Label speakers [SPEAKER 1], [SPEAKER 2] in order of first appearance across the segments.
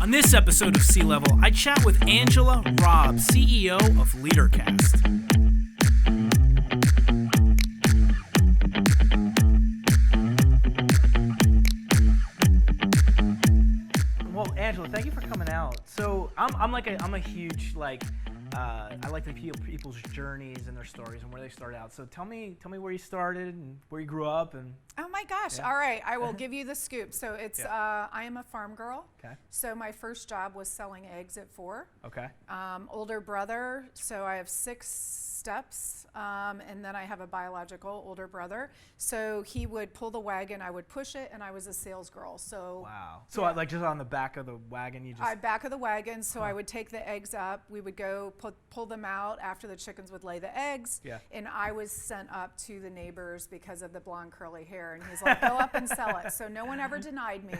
[SPEAKER 1] On this episode of C-Level, I chat with Angela Raub, CEO of Leadercast. Well, Angela, thank you for coming out. So I'm a huge I like the people's journeys and their stories and where they started out. So tell me where you started and where you grew up and.
[SPEAKER 2] Oh my gosh! Yeah. All right, I will give you the scoop. So it's I am a farm girl.
[SPEAKER 1] Okay.
[SPEAKER 2] So my first job was selling eggs at 4.
[SPEAKER 1] Okay.
[SPEAKER 2] Older brother. So I have 6 steps, and then I have a biological older brother. So he would pull the wagon, I would push it, and I was a sales girl. So.
[SPEAKER 1] Wow. So like just on the back of the wagon, you just.
[SPEAKER 2] Back of the wagon. So I would take the eggs up. We would go pull them out after the chickens would lay the eggs.
[SPEAKER 1] Yeah.
[SPEAKER 2] And I was sent up to the neighbors because of the blonde curly hair. And he's like, go up and sell it. So no one ever denied me.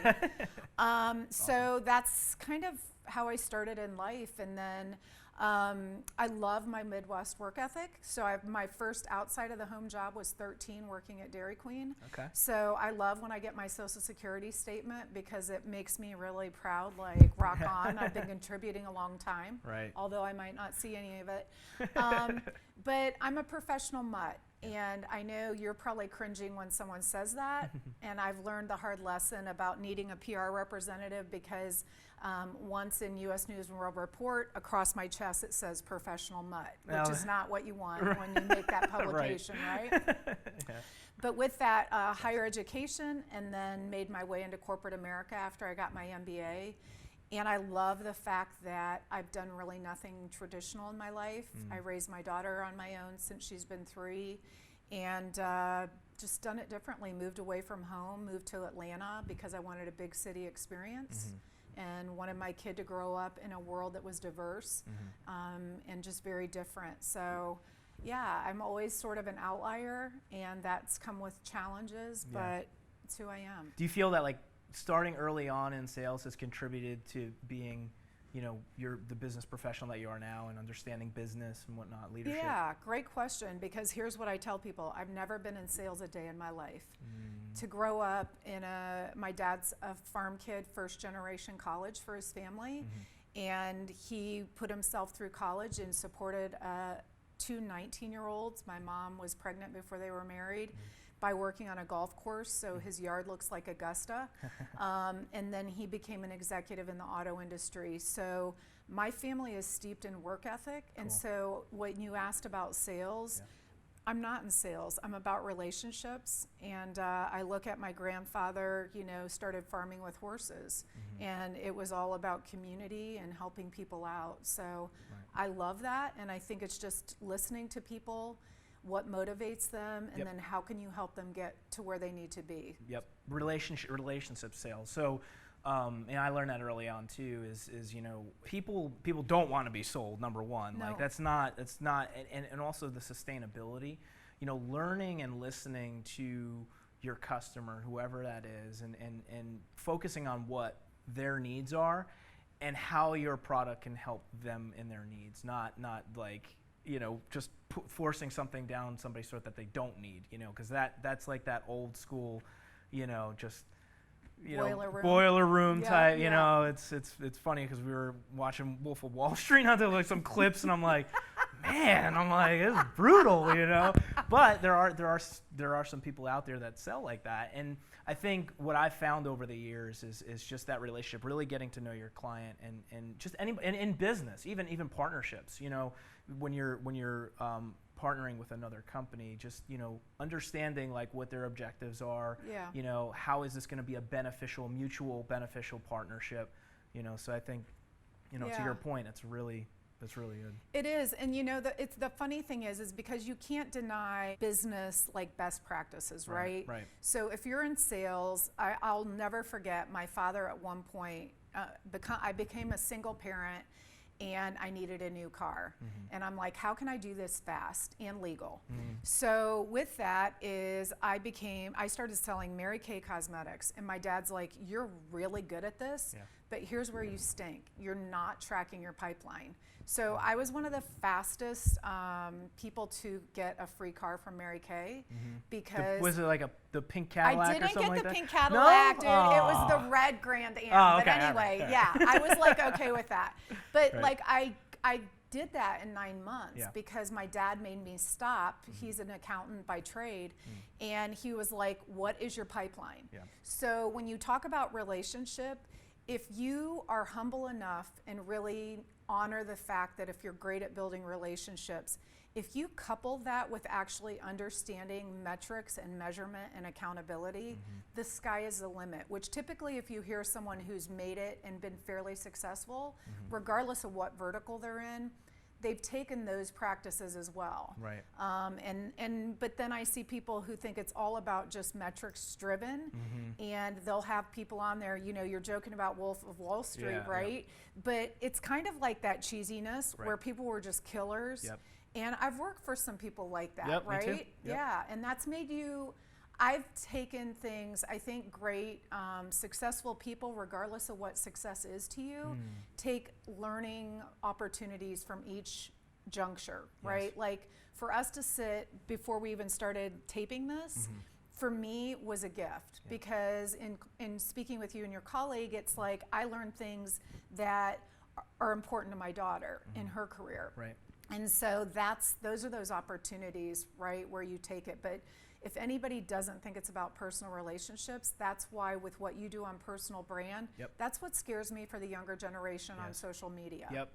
[SPEAKER 2] So that's kind of how I started in life. And then I love my Midwest work ethic. So my first outside of the home job was 13 working at Dairy Queen.
[SPEAKER 1] Okay.
[SPEAKER 2] So I love when I get my Social Security statement because it makes me really proud, like rock on. I've been contributing a long time,
[SPEAKER 1] right.
[SPEAKER 2] Although I might not see any of it. But I'm a professional mutt. And I know you're probably cringing when someone says that. And I've learned the hard lesson about needing a PR representative because once in U.S. News and World Report, across my chest it says professional mutt, which is not what you want when you make that publication, right?
[SPEAKER 1] Yeah.
[SPEAKER 2] But with that, higher education, and then made my way into corporate America after I got my MBA. And I love the fact that I've done really nothing traditional in my life. I raised my daughter on my own since she's been 3, and just done it differently. Moved away from home, moved to Atlanta because I wanted a big city experience and wanted my kid to grow up in a world that was diverse and just very different. So yeah, I'm always sort of an outlier, and that's come with challenges, but it's who I am.
[SPEAKER 1] Do you feel that starting early on in sales has contributed to being, you're the business professional that you are now and understanding business and whatnot, leadership?
[SPEAKER 2] Yeah, great question, because here's what I tell people. I've never been in sales a day in my life. To grow up my dad's a farm kid, first generation college for his family, and he put himself through college and supported 2 19-year-olds. My mom was pregnant before they were married. By working on a golf course, so his yard looks like Augusta. And then he became an executive in the auto industry. So my family is steeped in work ethic. Cool. And so when you asked about sales, I'm not in sales. I'm about relationships. And I look at my grandfather, started farming with horses. And it was all about community and helping people out. So I love that. And I think it's just listening to people, what motivates them, and then how can you help them get to where they need to be. Yep,
[SPEAKER 1] relationship sales. So, and I learned that early on too. Is people don't want to be sold. Number one,
[SPEAKER 2] no.
[SPEAKER 1] That's not, and also the sustainability. Learning and listening to your customer, whoever that is, and focusing on what their needs are, and how your product can help them in their needs. Not just forcing something down somebody's throat that they don't need, because that's like that old school, boiler room type, it's funny because we were watching Wolf of Wall Street, not to some clips, and I'm like, man, it's brutal, but there are some people out there that sell like that. And I think what I've found over the years is just that relationship, really getting to know your client, and just and in business, even partnerships, when you're partnering with another company, just understanding what their objectives are. How is this going to be a mutual beneficial partnership? So I think to your point, that's really good.
[SPEAKER 2] It is, and the funny thing is because you can't deny business best practices, right?
[SPEAKER 1] Right.
[SPEAKER 2] So if you're in sales, I'll never forget my father at one point. I became a single parent, and I needed a new car. And I'm like, how can I do this fast and legal? So with that is I started selling Mary Kay cosmetics, and my dad's like, you're really good at this, but here's where you stink. You're not tracking your pipeline. So I was one of the fastest people to get a free car from Mary Kay because...
[SPEAKER 1] Was it the pink Cadillac
[SPEAKER 2] I
[SPEAKER 1] or something like that?
[SPEAKER 2] didn't get the pink Cadillac, dude. It was the
[SPEAKER 1] Oh.
[SPEAKER 2] red Grand Am.
[SPEAKER 1] Oh, okay,
[SPEAKER 2] but anyway,
[SPEAKER 1] all right.
[SPEAKER 2] yeah, I was like okay with that. But
[SPEAKER 1] Right.
[SPEAKER 2] like I did that in 9 months
[SPEAKER 1] Yeah.
[SPEAKER 2] because my dad made me stop. He's an accountant by trade, and he was like, "What is your pipeline?"
[SPEAKER 1] Yeah.
[SPEAKER 2] So when you talk about relationship, if you are humble enough and really honor the fact that if you're great at building relationships, if you couple that with actually understanding metrics and measurement and accountability, the sky is the limit, which typically if you hear someone who's made it and been fairly successful, regardless of what vertical they're in, they've taken those practices as well.
[SPEAKER 1] Right.
[SPEAKER 2] But then I see people who think it's all about just metrics driven, and they'll have people on there, you know, you're joking about Wolf of Wall Street,
[SPEAKER 1] Yeah,
[SPEAKER 2] right? But it's kind of like that cheesiness
[SPEAKER 1] Right.
[SPEAKER 2] where people were just killers.
[SPEAKER 1] Yep.
[SPEAKER 2] And I've worked for some people like that,
[SPEAKER 1] Yep, me
[SPEAKER 2] right?
[SPEAKER 1] too. Yep.
[SPEAKER 2] Yeah, and that's made you, I've taken things, I think great, successful people, regardless of what success is to you, take learning opportunities from each juncture, right?
[SPEAKER 1] Yes.
[SPEAKER 2] Like for us to sit before we even started taping this, for me was a gift because in speaking with you and your colleague, it's like I learned things that are important to my daughter in her career.
[SPEAKER 1] Right.
[SPEAKER 2] And so those are those opportunities, right, where you take it. But if anybody doesn't think it's about personal relationships, that's why with what you do on personal brand,
[SPEAKER 1] Yep.
[SPEAKER 2] that's what scares me for the younger generation on
[SPEAKER 1] Yes.
[SPEAKER 2] social media.
[SPEAKER 1] Yep.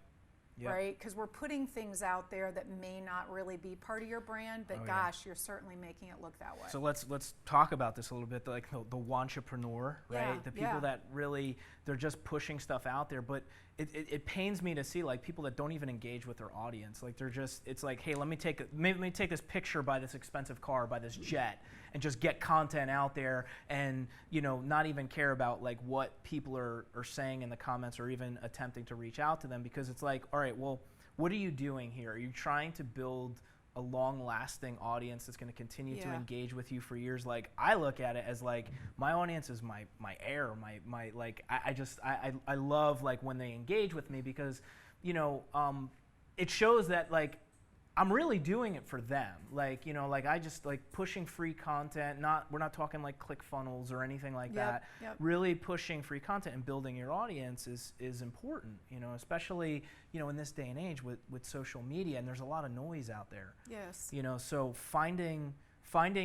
[SPEAKER 1] Yep.
[SPEAKER 2] Right? Because we're putting things out there that may not really be part of your brand, but
[SPEAKER 1] Oh, yeah.
[SPEAKER 2] gosh, you're certainly making it look that way.
[SPEAKER 1] So let's talk about this a little bit, like the wantrepreneur, right?
[SPEAKER 2] Yeah,
[SPEAKER 1] The people that really, they're just pushing stuff out there, but it pains me to see like people that don't even engage with their audience. Like they're just, it's like, hey, let me take this picture by this expensive car, by this jet, and just get content out there, and you know, not even care about like what people are saying in the comments or even attempting to reach out to them, because it's like, all right, well, what are you doing here? Are you trying to build a long-lasting audience that's going to continue to
[SPEAKER 2] Yeah.
[SPEAKER 1] engage with you for years? Like I look at it as like my audience is my heir, my like I love like when they engage with me, because you know it shows that like I'm really doing it for them. Like, you know, like I just like pushing free content, we're not talking like ClickFunnels or anything like that.
[SPEAKER 2] Yep.
[SPEAKER 1] Really pushing free content and building your audience is important, you know, especially, you know, in this day and age with social media, and there's a lot of noise out there.
[SPEAKER 2] Yes.
[SPEAKER 1] You know, so finding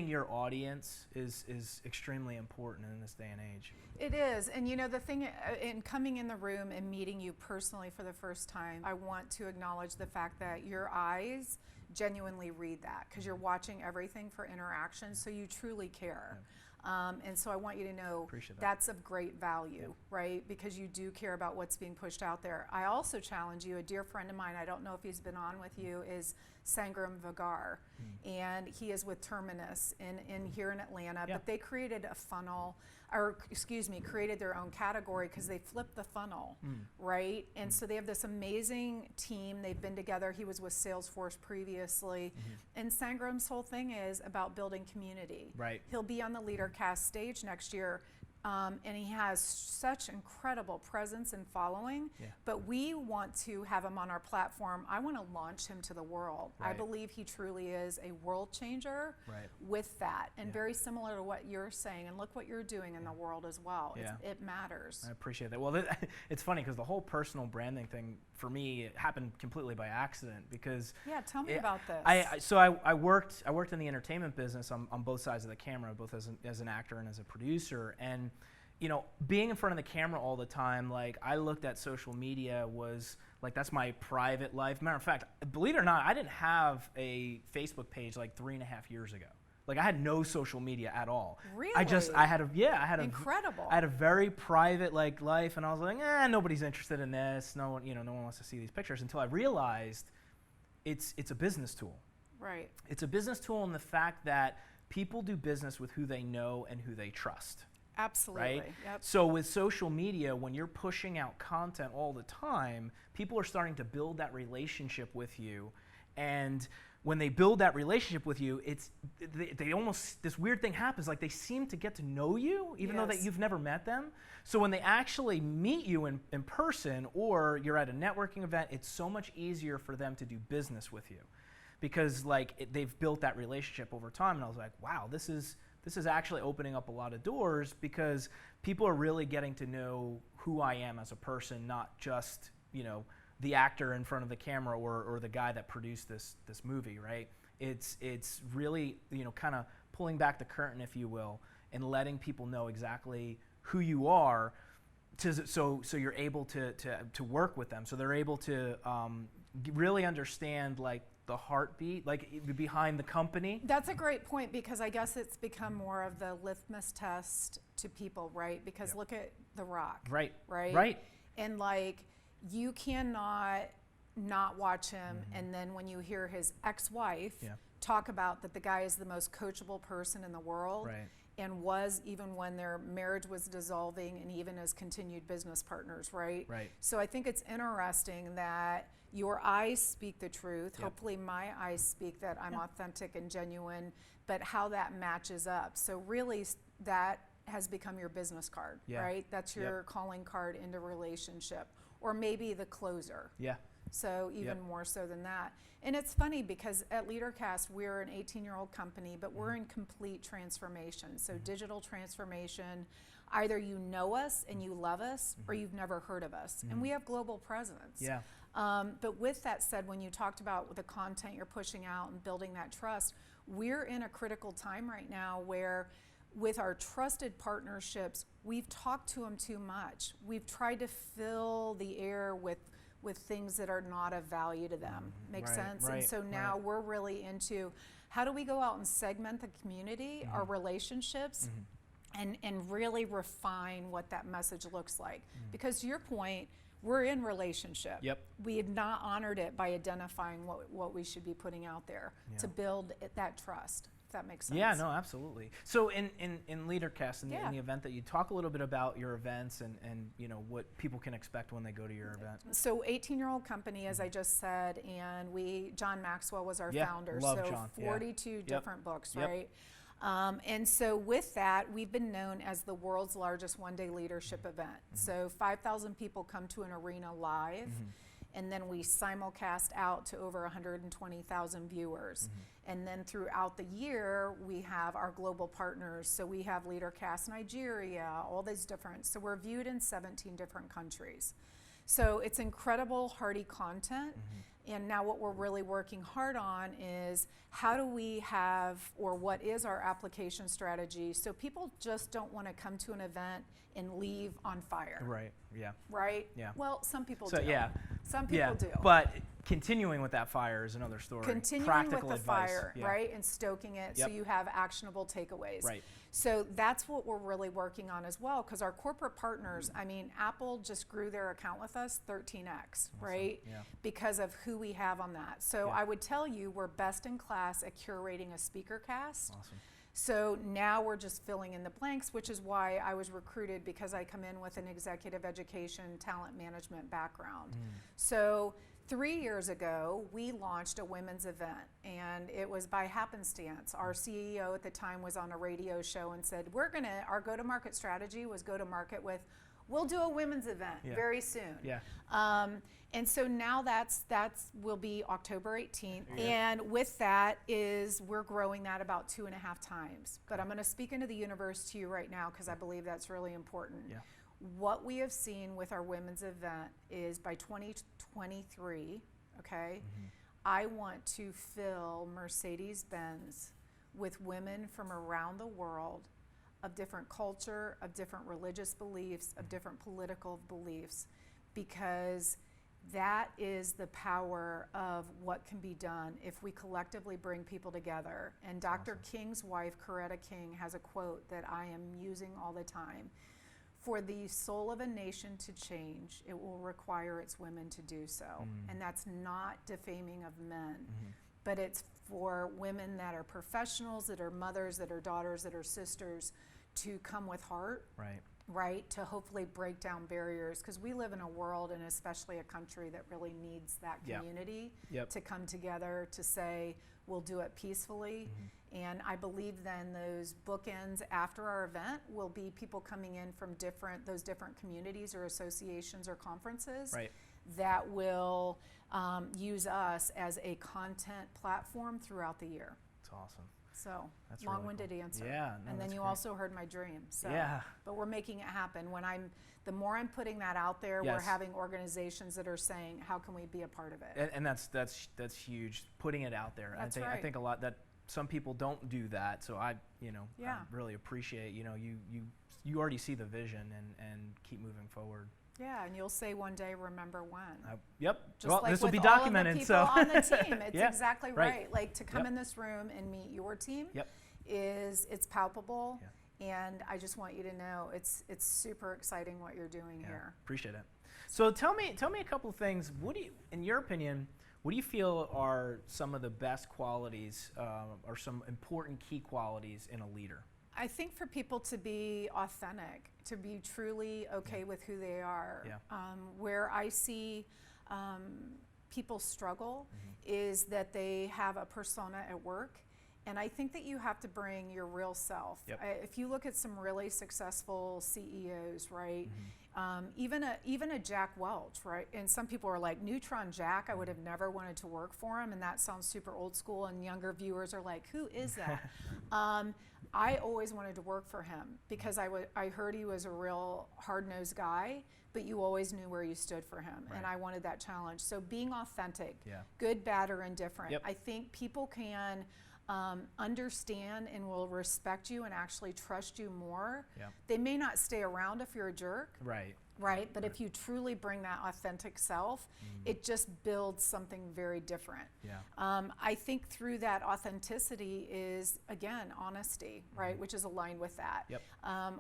[SPEAKER 1] your audience is extremely important in this day and age.
[SPEAKER 2] It is, and you know, the thing in coming in the room and meeting you personally for the first time, I want to acknowledge the fact that your eyes genuinely read that, because you're watching everything for interaction, so you truly care. And so I want you to know
[SPEAKER 1] Appreciate that.
[SPEAKER 2] that's of great value, right? Because you do care about what's being pushed out there. I also challenge you, a dear friend of mine, I don't know if he's been on with you, is Sangram Vagar. And he is with Terminus in here in Atlanta,
[SPEAKER 1] Yeah.
[SPEAKER 2] but they created a funnel, or excuse me, created their own category because they flipped the funnel, right? And so they have this amazing team. They've been together. He was with Salesforce previously. And Sangram's whole thing is about building community.
[SPEAKER 1] Right.
[SPEAKER 2] He'll be on the Leadercast stage next year. And he has such incredible presence and following,
[SPEAKER 1] Yeah.
[SPEAKER 2] but we want to have him on our platform. I want to launch him to the world. I
[SPEAKER 1] Right.
[SPEAKER 2] believe he truly is a world changer
[SPEAKER 1] Right.
[SPEAKER 2] with that, and
[SPEAKER 1] Yeah.
[SPEAKER 2] very similar to what you're saying, and look what you're doing in the world as well.
[SPEAKER 1] Yeah.
[SPEAKER 2] It matters.
[SPEAKER 1] I appreciate that. Well, it's funny because the whole personal branding thing for me, it happened completely by accident, because
[SPEAKER 2] Yeah, tell me
[SPEAKER 1] it-
[SPEAKER 2] about this.
[SPEAKER 1] I worked in the entertainment business on both sides of the camera, both as an actor and as a producer. And you know, being in front of the camera all the time, like I looked at social media was like, that's my private life. Matter of fact, believe it or not, I didn't have a Facebook page like 3.5 years ago. Like I had no social media at all.
[SPEAKER 2] Really?
[SPEAKER 1] I had
[SPEAKER 2] Incredible.
[SPEAKER 1] I had a very private like life, and I was like, nobody's interested in this. No one wants to see these pictures, until I realized it's a business tool.
[SPEAKER 2] Right.
[SPEAKER 1] It's a business tool in the fact that people do business with who they know and who they trust.
[SPEAKER 2] Absolutely.
[SPEAKER 1] Right?
[SPEAKER 2] Yep.
[SPEAKER 1] So with social media, when you're pushing out content all the time, people are starting to build that relationship with you. And when they build that relationship with you, they almost, this weird thing happens, like they seem to get to know you, even though that
[SPEAKER 2] Yes.
[SPEAKER 1] you've never met them. So when they actually meet you in person, or you're at a networking event, it's so much easier for them to do business with you, because like they've built that relationship over time. And I was like, wow, this is this is actually opening up a lot of doors because people are really getting to know who I am as a person, not just, the actor in front of the camera or the guy that produced this movie, right? It's really, kind of pulling back the curtain, if you will, and letting people know exactly who you are, so you're able to work with them, so they're able to really understand like the heartbeat, like behind the company.
[SPEAKER 2] That's a great point, because I guess it's become more of the litmus test to people, right? Because look at The Rock,
[SPEAKER 1] Right.
[SPEAKER 2] right, and like you cannot not watch him, and then when you hear his ex-wife talk about that the guy is the most coachable person in the world.
[SPEAKER 1] Right.
[SPEAKER 2] And was, even when their marriage was dissolving, and even as continued business partners, right?
[SPEAKER 1] Right.
[SPEAKER 2] So I think it's interesting that your eyes speak the truth. Hopefully my eyes speak that I'm authentic and genuine, but how that matches up. So really that has become your business card, right? That's your calling card into relationship, or maybe the closer.
[SPEAKER 1] Yeah.
[SPEAKER 2] So even more so than that. And it's funny because at Leadercast, we're an 18-year-old company, but we're in complete transformation. So digital transformation, either you know us and you love us, or you've never heard of us. And we have global presence.
[SPEAKER 1] Yeah.
[SPEAKER 2] But with that said, when you talked about the content you're pushing out and building that trust, we're in a critical time right now where with our trusted partnerships, we've talked to them too much. We've tried to fill the air with things that are not of value to them. Make sense?
[SPEAKER 1] Right,
[SPEAKER 2] and so now we're really into how do we go out and segment the community, our relationships, and really refine what that message looks like. Because to your point, we're in relationship.
[SPEAKER 1] Yep.
[SPEAKER 2] We have not honored it by identifying what we should be putting out there to build that trust. If that makes sense.
[SPEAKER 1] Yeah, no, absolutely. So in Leadercast, in the event that you talk a little bit about your events and what people can expect when they go to your event.
[SPEAKER 2] So 18-year-old company, as I just said, and John Maxwell was our founder.
[SPEAKER 1] Love
[SPEAKER 2] so
[SPEAKER 1] John.
[SPEAKER 2] 42 different books,
[SPEAKER 1] Yep.
[SPEAKER 2] right? And so with that, we've been known as the world's largest one-day leadership event. So 5,000 people come to an arena live, and then we simulcast out to over 120,000 viewers. And then throughout the year, we have our global partners. So we have Leadercast Nigeria, all these different. So we're viewed in 17 different countries. So it's incredible, hearty content. And now what we're really working hard on is how do we have, or what is our application strategy, so people just don't want to come to an event and leave on fire.
[SPEAKER 1] Right. Yeah.
[SPEAKER 2] Right?
[SPEAKER 1] Yeah.
[SPEAKER 2] Well, some people
[SPEAKER 1] So
[SPEAKER 2] do.
[SPEAKER 1] yeah.
[SPEAKER 2] Some people do.
[SPEAKER 1] But continuing with that fire is another story.
[SPEAKER 2] Continuing
[SPEAKER 1] Practical
[SPEAKER 2] with the
[SPEAKER 1] advice.
[SPEAKER 2] fire, right, and stoking it so
[SPEAKER 1] Yep.
[SPEAKER 2] you have actionable takeaways.
[SPEAKER 1] Right.
[SPEAKER 2] So that's what we're really working on as well, because our corporate partners, I mean, Apple just grew their account with us 13x, right?
[SPEAKER 1] Yeah.
[SPEAKER 2] Because of who we have on that. So
[SPEAKER 1] Yeah.
[SPEAKER 2] I would tell you we're best in class at curating a speaker cast.
[SPEAKER 1] Awesome.
[SPEAKER 2] So now we're just filling in the blanks, which is why I was recruited, because I come in with an executive education, talent management background. So 3 years ago, we launched a women's event, and it was by happenstance. Our CEO at the time was on a radio show and said, our go-to-market strategy was go to market with, we'll do a women's event very soon.
[SPEAKER 1] Yeah.
[SPEAKER 2] And so now that's will be October 18th. And with that is we're growing that about 2.5 times. But I'm going to speak into the universe to you right now because I believe that's really important.
[SPEAKER 1] Yeah.
[SPEAKER 2] What we have seen with our women's event is by 2023, okay, I want to fill Mercedes-Benz with women from around the world of different culture, of different religious beliefs, of different political beliefs, because that is the power of what can be done if we collectively bring people together. And Dr. King's wife, Coretta King, has a quote that I am using all the time. For the soul of a nation to change, it will require its women to do so. And that's not defaming of men, but it's for women that are professionals, that are mothers, that are daughters, that are sisters, to come with heart. Right, to hopefully break down barriers, because we live in a world, and especially a country, that really needs that community to come together to say, we'll do it peacefully. And I believe then those bookends after our event will be people coming in from those different communities or associations or conferences that will use us as a content platform throughout the year.
[SPEAKER 1] That's awesome.
[SPEAKER 2] So
[SPEAKER 1] That's really
[SPEAKER 2] long-winded
[SPEAKER 1] cool.
[SPEAKER 2] answer.
[SPEAKER 1] Yeah, no,
[SPEAKER 2] and then
[SPEAKER 1] that's
[SPEAKER 2] you
[SPEAKER 1] great.
[SPEAKER 2] also heard my dream. So,
[SPEAKER 1] Yeah.
[SPEAKER 2] but we're making it happen. The more I'm putting that out there, we're
[SPEAKER 1] Yes.
[SPEAKER 2] having organizations that are saying, how can we be a part of it?
[SPEAKER 1] And that's huge. Putting it out there.
[SPEAKER 2] That's
[SPEAKER 1] I
[SPEAKER 2] right.
[SPEAKER 1] think a lot that some people don't do that. So I
[SPEAKER 2] Yeah.
[SPEAKER 1] really appreciate you already see the vision and keep moving forward.
[SPEAKER 2] Yeah, and you'll say one day, remember when.
[SPEAKER 1] Yep.
[SPEAKER 2] Just
[SPEAKER 1] Well,
[SPEAKER 2] like
[SPEAKER 1] this will be
[SPEAKER 2] with all of the
[SPEAKER 1] documented.
[SPEAKER 2] people
[SPEAKER 1] So
[SPEAKER 2] on the team, it's
[SPEAKER 1] Yeah,
[SPEAKER 2] exactly
[SPEAKER 1] right.
[SPEAKER 2] right. Like to come
[SPEAKER 1] Yep.
[SPEAKER 2] in this room and meet your team
[SPEAKER 1] Yep.
[SPEAKER 2] it's palpable,
[SPEAKER 1] Yeah.
[SPEAKER 2] and I just want you to know it's super exciting what you're doing
[SPEAKER 1] Yeah,
[SPEAKER 2] here.
[SPEAKER 1] appreciate it. So tell me a couple of things. What do you, in your opinion, what do you feel are some of the best qualities or some important key qualities in a leader?
[SPEAKER 2] I think for people to be authentic, to be truly okay with who they are.
[SPEAKER 1] Yeah.
[SPEAKER 2] Where I see people struggle is that they have a persona at work. And I think that you have to bring your real self.
[SPEAKER 1] Yep.
[SPEAKER 2] If you look at some really successful CEOs, right? Even a Jack Welch, right? And some people are like, Neutron Jack, I would have never wanted to work for him, and that sounds super old school, and younger viewers are like, who is that? I always wanted to work for him because I heard he was a real hard-nosed guy, but you always knew where you stood for him,
[SPEAKER 1] Right.
[SPEAKER 2] and I wanted that challenge. So being authentic,
[SPEAKER 1] Yeah.
[SPEAKER 2] good, bad, or indifferent.
[SPEAKER 1] Yep.
[SPEAKER 2] I think people can understand and will respect you and actually trust you more.
[SPEAKER 1] Yeah.
[SPEAKER 2] They may not stay around if you're a jerk,
[SPEAKER 1] Right.
[SPEAKER 2] right? But if you truly bring that authentic self, it just builds something very different.
[SPEAKER 1] Yeah.
[SPEAKER 2] I think through that authenticity is, again, honesty, right? Which is aligned with that.
[SPEAKER 1] Yep.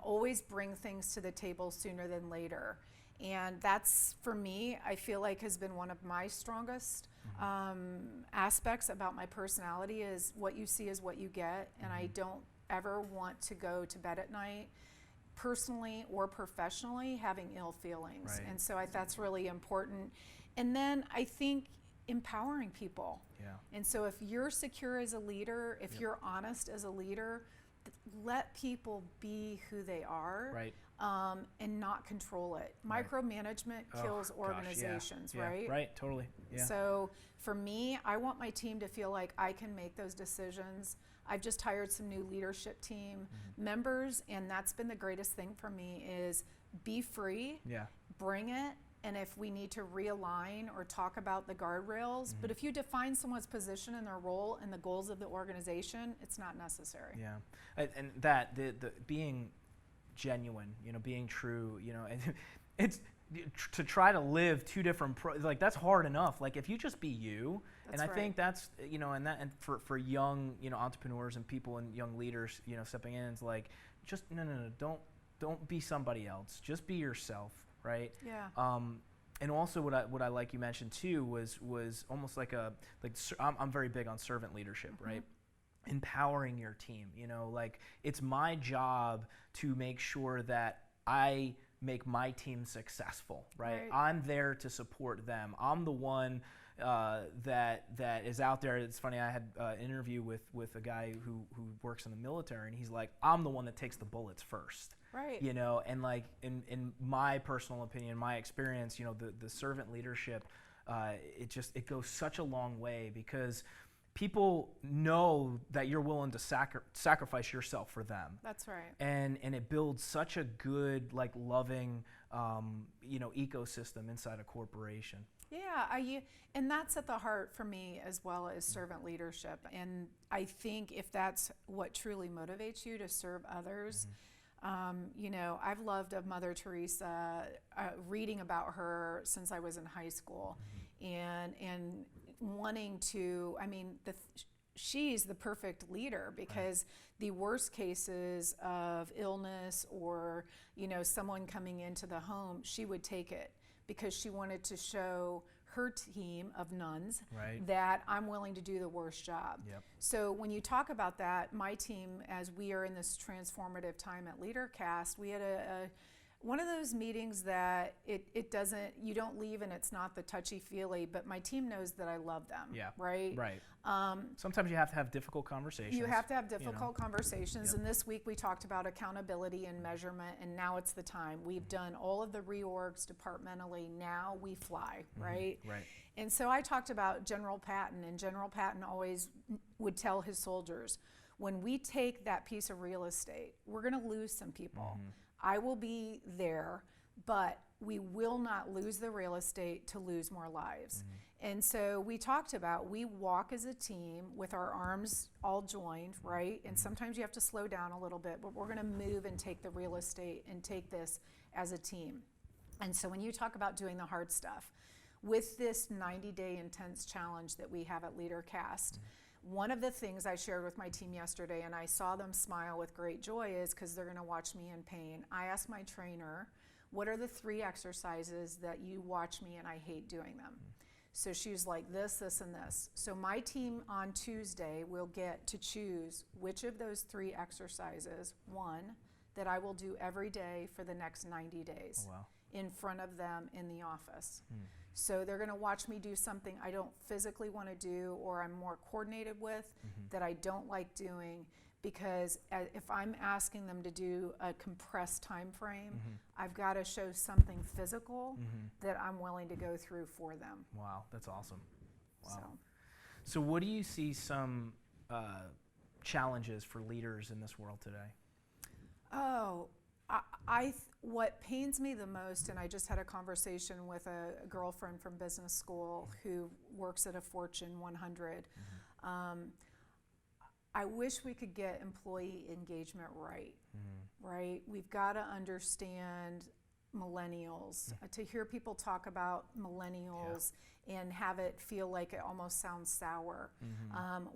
[SPEAKER 2] Always bring things to the table sooner than later. And that's, for me, I feel like has been one of my strongest aspects about my personality is what you see is what you get. And I don't ever want to go to bed at night, personally or professionally, having ill feelings.
[SPEAKER 1] Right.
[SPEAKER 2] And so that's really important. And then I think empowering people.
[SPEAKER 1] Yeah.
[SPEAKER 2] And so if you're secure as a leader, if
[SPEAKER 1] Yep.
[SPEAKER 2] you're honest as a leader, let people be who they are.
[SPEAKER 1] Right.
[SPEAKER 2] And not control it.
[SPEAKER 1] Right.
[SPEAKER 2] Micromanagement kills
[SPEAKER 1] Gosh,
[SPEAKER 2] organizations,
[SPEAKER 1] yeah.
[SPEAKER 2] right?
[SPEAKER 1] Right, totally. Yeah.
[SPEAKER 2] So for me, I want my team to feel like I can make those decisions. I've just hired some new leadership team members, and that's been the greatest thing for me is be free,
[SPEAKER 1] Yeah.
[SPEAKER 2] bring it, and if we need to realign or talk about the guardrails, but if you define someone's position and their role and the goals of the organization, it's not necessary.
[SPEAKER 1] Yeah. And that the being genuine, being true, and it's to try to live two different like that's hard enough. Like if you just be you,
[SPEAKER 2] That's
[SPEAKER 1] and I
[SPEAKER 2] right.
[SPEAKER 1] think that's and for young entrepreneurs and people and young leaders stepping in, it's like just no don't be somebody else, just be yourself, right?
[SPEAKER 2] Yeah.
[SPEAKER 1] And also what I like you mentioned too was almost like I'm very big on servant leadership, right? Empowering your team, like it's my job to make sure that I make my team successful, right? I'm there to support them. I'm the one that is out there. It's funny, I had an interview with a guy who works in the military, and he's like, I'm the one that takes the bullets first.
[SPEAKER 2] Right.
[SPEAKER 1] And like in my personal opinion, my experience, the servant leadership, it goes such a long way because people know that you're willing to sacrifice yourself for them.
[SPEAKER 2] That's right.
[SPEAKER 1] And it builds such a good, like, loving, ecosystem inside a corporation.
[SPEAKER 2] Yeah, and that's at the heart for me as well as servant leadership. And I think if that's what truly motivates you to serve others, I've loved of Mother Teresa, reading about her since I was in high school, and wanting to, she's the perfect leader because the worst cases of illness or, someone coming into the home, she would take it because she wanted to show her team of nuns that I'm willing to do the worst job.
[SPEAKER 1] Yep.
[SPEAKER 2] So when you talk about that, my team, as we are in this transformative time at Leadercast, we had one of those meetings that you don't leave and it's not the touchy-feely, but my team knows that I love them, right?
[SPEAKER 1] Right. Sometimes you have to have difficult conversations.
[SPEAKER 2] You have to have difficult conversations,
[SPEAKER 1] Yep.
[SPEAKER 2] and this week we talked about accountability and measurement, and now it's the time. We've done all of the reorgs departmentally, now we fly, right?
[SPEAKER 1] Right.
[SPEAKER 2] And so I talked about General Patton, and General Patton always would tell his soldiers, When we take that piece of real estate, we're going to lose some people. I will be there, but we will not lose the real estate to lose more lives. And so we talked about, we walk as a team with our arms all joined, right? And sometimes you have to slow down a little bit, but we're going to move and take the real estate and take this as a team. And so when you talk about doing the hard stuff, with this 90-day intense challenge that we have at Leadercast, one of the things I shared with my team yesterday, and I saw them smile with great joy, is because they're going to watch me in pain. I asked my trainer, what are the 3 exercises that you watch me and I hate doing them? So she was like, this, this, and this. So my team on Tuesday will get to choose which of those 3 exercises, one, that I will do every day for the next 90 days in front of them in the office. So they're going to watch me do something I don't physically want to do or I'm more coordinated with that I don't like doing, because if I'm asking them to do a compressed time frame, I've got to show something physical that I'm willing to go through for them.
[SPEAKER 1] Wow, that's awesome. Wow. So what do you see some challenges for leaders in this world today?
[SPEAKER 2] Oh, what pains me the most, and I just had a conversation with a girlfriend from business school who works at a Fortune 100. I wish we could get employee engagement right, right? We've got to understand millennials. To hear people talk about millennials and have it feel like it almost sounds sour,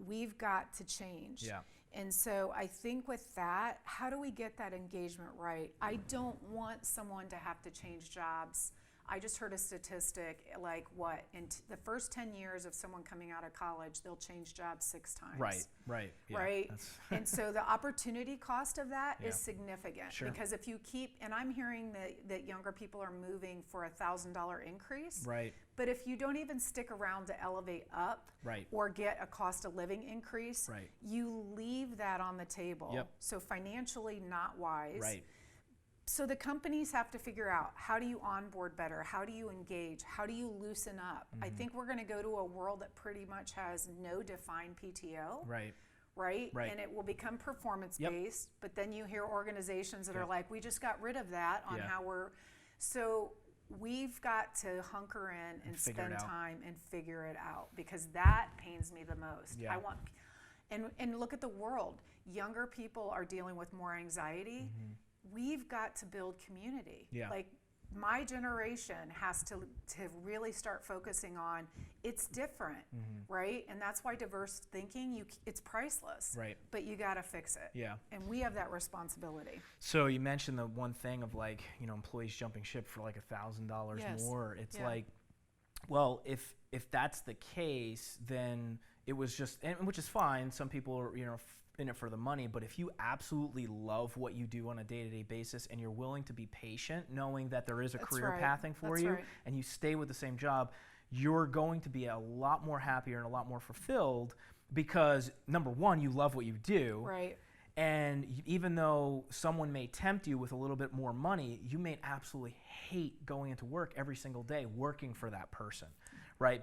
[SPEAKER 2] we've got to change. And so I think with that, how do we get that engagement right? I don't want someone to have to change jobs. I just heard a statistic, like what, in the first 10 years of someone coming out of college, they'll change jobs 6 times.
[SPEAKER 1] Right. Yeah,
[SPEAKER 2] right? And so the opportunity cost of that is significant. Because if you keep, and I'm hearing that younger people are moving for $1,000 increase. But if you don't even stick around to elevate up or get a cost of living increase, you leave that on the table. So financially not wise. So the companies have to figure out, how do you onboard better? How do you engage? How do you loosen up? I think we're going to go to a world that pretty much has no defined PTO. Right? And it will become performance-based, but then you hear organizations that are like, we just got rid of that on how we're... So we've got to hunker in and spend time and figure it out, because that pains me the most. I want... And look at the world. Younger people are dealing with more anxiety. We've got to build community. Like, my generation has to really start focusing on, it's different, right? And that's why diverse thinking, it's priceless, but you got to fix it. And we have that responsibility.
[SPEAKER 1] So you mentioned the one thing of, like, you know, employees jumping ship for like $1,000 more. It's like, well, if that's the case, then it was just, and which is fine. Some people are, you know, in it for the money, but if you absolutely love what you do on a day-to-day basis and you're willing to be patient, knowing that there is a career pathing for you, and you stay with the same job, you're going to be a lot more happier and a lot more fulfilled, because number one, you love what you do. And even though someone may tempt you with a little bit more money, you may absolutely hate going into work every single day working for that person.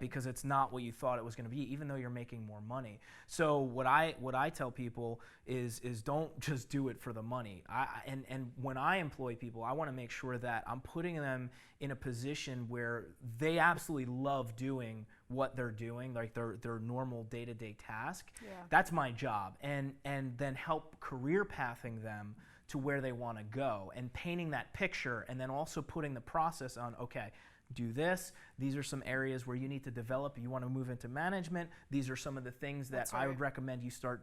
[SPEAKER 1] Because it's not what you thought it was going to be, even though you're making more money. So what I tell people is don't just do it for the money. And when I employ people, I want to make sure that I'm putting them in a position where they absolutely love doing what they're doing, like their normal day-to-day task. That's my job, and then help career pathing them to where they want to go, and painting that picture, and then also putting the process on, okay, do this. These are some areas where you need to develop. You want to move into management. These are some of the things that I would recommend you start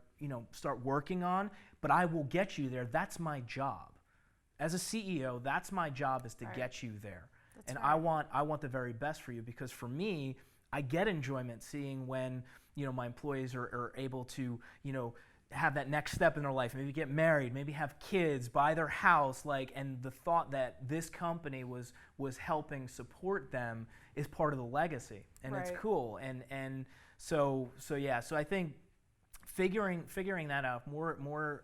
[SPEAKER 1] working on. But I will get you there. That's my job. As a CEO, that's my job, is to get you there. I want the very best for you, because for me, I get enjoyment seeing when, you know, my employees are able to, you know, have that next step in their life, maybe get married, maybe have kids, buy their house, like, and the thought that this company was helping support them is part of the legacy, and it's cool. And so I think figuring that out, more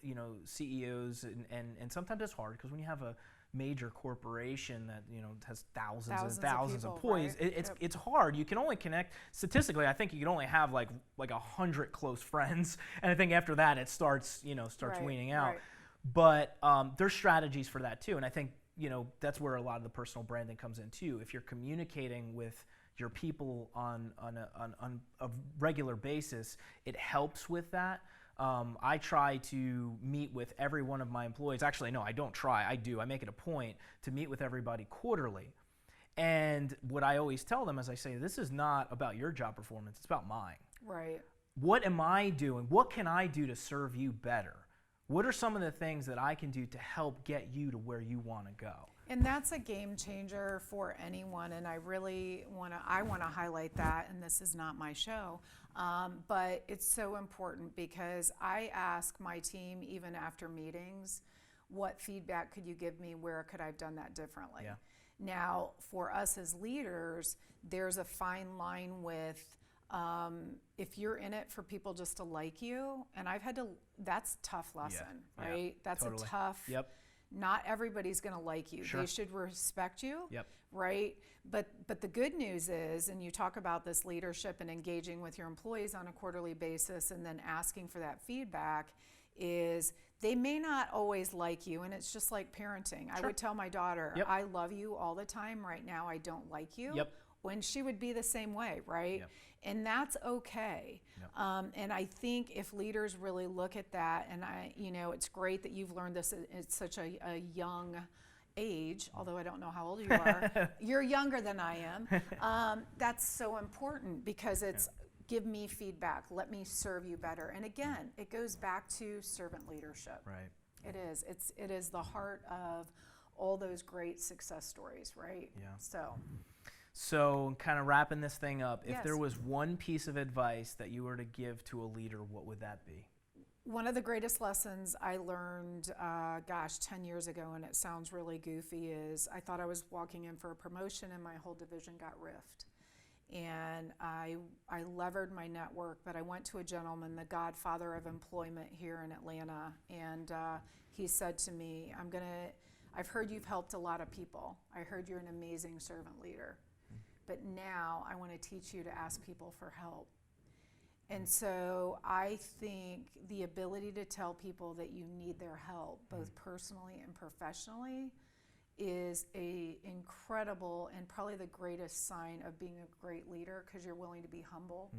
[SPEAKER 1] you know, CEOs, and sometimes it's hard, because when you have a major corporation that has thousands and
[SPEAKER 2] Thousands
[SPEAKER 1] thousands
[SPEAKER 2] of
[SPEAKER 1] of
[SPEAKER 2] people,
[SPEAKER 1] employees,
[SPEAKER 2] right?
[SPEAKER 1] it's hard. You can only connect statistically. I think you can only have like 100 close friends, and I think after that it starts
[SPEAKER 2] Right,
[SPEAKER 1] weaning out.
[SPEAKER 2] right.
[SPEAKER 1] But there's strategies for that too, and I think that's where a lot of the personal branding comes in too. If you're communicating with your people on a regular basis, it helps with that. I try to meet with every one of my employees. Actually, no, I don't try. I do. I make it a point to meet with everybody quarterly. And what I always tell them is I say, this is not about your job performance. It's about mine.
[SPEAKER 2] Right.
[SPEAKER 1] What am I doing? What can I do to serve you better? What are some of the things that I can do to help get you to where you want to go?
[SPEAKER 2] And that's a game changer for anyone, and I really want to highlight that, and this is not my show, but it's so important because I ask my team, even after meetings, what feedback could you give me? Where could I have done that differently?
[SPEAKER 1] Yeah.
[SPEAKER 2] Now, for us as leaders, there's a fine line with if you're in it for people just to like you, and that's a tough lesson, right?
[SPEAKER 1] Yeah,
[SPEAKER 2] that's
[SPEAKER 1] totally.
[SPEAKER 2] a tough, not everybody's going to like you.
[SPEAKER 1] Sure.
[SPEAKER 2] They should respect you,
[SPEAKER 1] Yep.
[SPEAKER 2] right? But the good news is, and you talk about this leadership and engaging with your employees on a quarterly basis and then asking for that feedback, is they may not always like you, and it's just like parenting.
[SPEAKER 1] Sure.
[SPEAKER 2] I would tell my daughter,
[SPEAKER 1] Yep.
[SPEAKER 2] I love you all the time. Right now, I don't like you.
[SPEAKER 1] Yep.
[SPEAKER 2] When she would be the same way, right?
[SPEAKER 1] Yep.
[SPEAKER 2] And that's okay.
[SPEAKER 1] Yep.
[SPEAKER 2] And I think if leaders really look at that, and it's great that you've learned this at such a young age, although I don't know how old you are. You're younger than I am. That's so important because it's give me feedback, let me serve you better. And again, it goes back to servant leadership.
[SPEAKER 1] Right.
[SPEAKER 2] It is. It is the heart of all those great success stories, right?
[SPEAKER 1] Yeah.
[SPEAKER 2] So
[SPEAKER 1] kind of wrapping this thing up, if
[SPEAKER 2] Yes.
[SPEAKER 1] there was one piece of advice that you were to give to a leader, what would that be?
[SPEAKER 2] one of the greatest lessons I learned, 10 years ago, and it sounds really goofy, is I thought I was walking in for a promotion and my whole division got riffed. And I levered my network, but I went to a gentleman, the godfather of employment here in Atlanta, and he said to me, I've heard you've helped a lot of people. I heard you're an amazing servant leader, but now I want to teach you to ask people for help. And so I think the ability to tell people that you need their help, both personally and professionally, is a incredible and probably the greatest sign of being a great leader, because you're willing to be humble.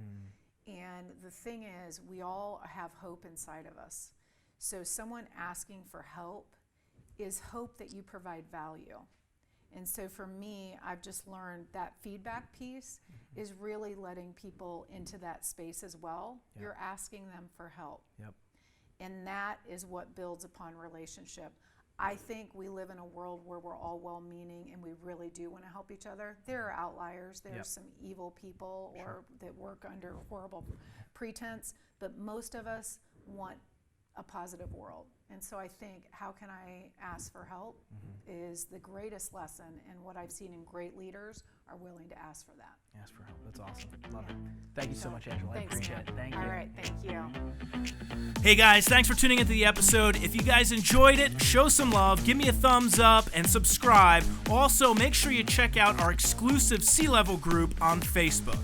[SPEAKER 2] And the thing is, we all have hope inside of us. So someone asking for help is hope that you provide value. And so for me, I've just learned that feedback piece is really letting people into that space as well.
[SPEAKER 1] Yep.
[SPEAKER 2] You're asking them for help.
[SPEAKER 1] Yep.
[SPEAKER 2] And that is what builds upon relationship. I think we live in a world where we're all well-meaning and we really do want to help each other. There are outliers. There's
[SPEAKER 1] Yep.
[SPEAKER 2] some evil people or
[SPEAKER 1] Sure.
[SPEAKER 2] that work under horrible pretense, but most of us want a positive world. And so I think, how can I ask for help is the greatest lesson, and what I've seen in great leaders are willing to ask for that.
[SPEAKER 1] Ask for help. That's awesome. Love it. Thank you so much, Angela.
[SPEAKER 2] Thanks,
[SPEAKER 1] I appreciate
[SPEAKER 2] man.
[SPEAKER 1] it. Thank you.
[SPEAKER 2] All right, thank you.
[SPEAKER 1] Hey guys, thanks for tuning into the episode. If you guys enjoyed it, show some love, give me a thumbs up, and subscribe. Also, make sure you check out our exclusive C-Level group on Facebook.